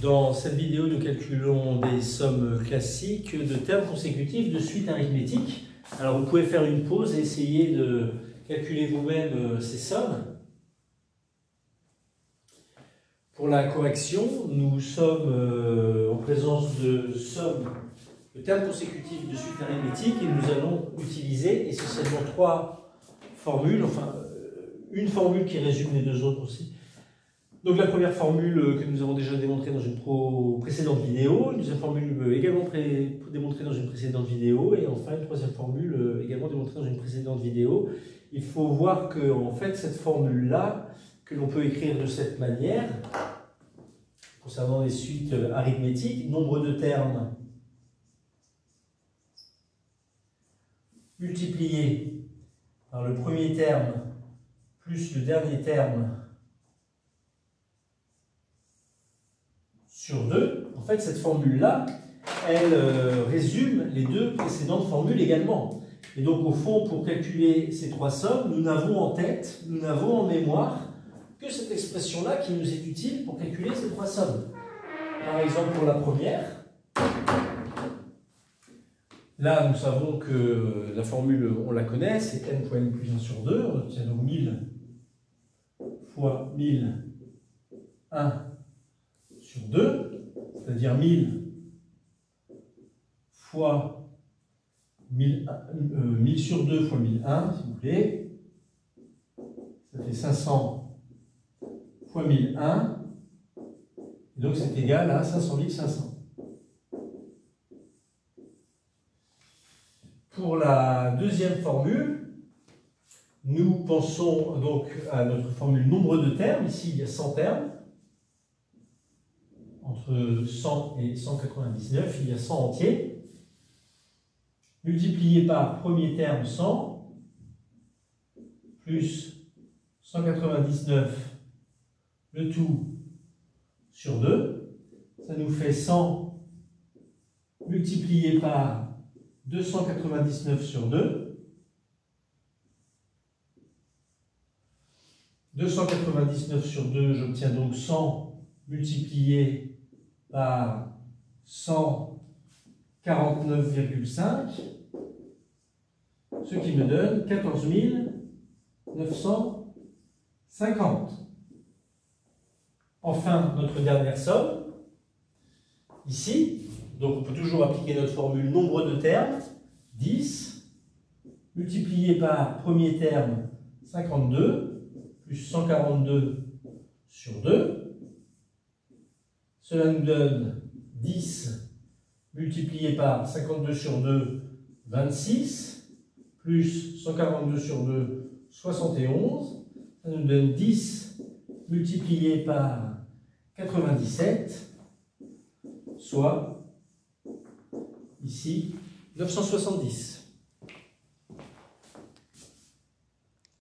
Dans cette vidéo, nous calculons des sommes classiques de termes consécutifs de suites arithmétiques. Alors vous pouvez faire une pause et essayer de calculer vous-même ces sommes. Pour la correction, nous sommes en présence de sommes de termes consécutifs de suites arithmétiques et nous allons utiliser essentiellement trois formules, enfin une formule qui résume les deux autres aussi. Donc la première formule que nous avons déjà démontrée dans une précédente vidéo, une deuxième formule également démontrée dans une précédente vidéo, et enfin une troisième formule également démontrée dans une précédente vidéo. Il faut voir que en fait cette formule-là, que l'on peut écrire de cette manière, concernant les suites arithmétiques, nombre de termes multiplié par le premier terme plus le dernier terme sur 2, en fait, cette formule-là, elle résume les deux précédentes formules également. Et donc, au fond, pour calculer ces trois sommes, nous n'avons en tête, nous n'avons en mémoire que cette expression-là qui nous est utile pour calculer ces trois sommes. Par exemple, pour la première, là, nous savons que la formule, on la connaît, c'est n fois n plus 1 sur 2. On obtient donc 1000 fois 1000, 1 sur 2, c'est-à-dire 1000 fois 1000 sur 2 fois 1001, si vous voulez. Ça fait 500 fois 1001. Et donc c'est égal à 500 500. Pour la deuxième formule, nous pensons donc à notre formule nombre de termes. Ici, il y a 100 termes. Entre 100 et 199, il y a 100 entiers. Multiplié par premier terme 100, plus 199, le tout sur 2. Ça nous fait 100 multiplié par 299 sur 2. 299 sur 2, j'obtiens donc 100 multiplié par 149,5, ce qui me donne 14 950. Enfin, notre dernière somme, ici, donc on peut toujours appliquer notre formule nombre de termes, 10, multiplié par premier terme 52, plus 142 sur 2. Cela nous donne 10 multiplié par 52 sur 2, 26, plus 142 sur 2, 71. Ça nous donne 10 multiplié par 97, soit ici 970.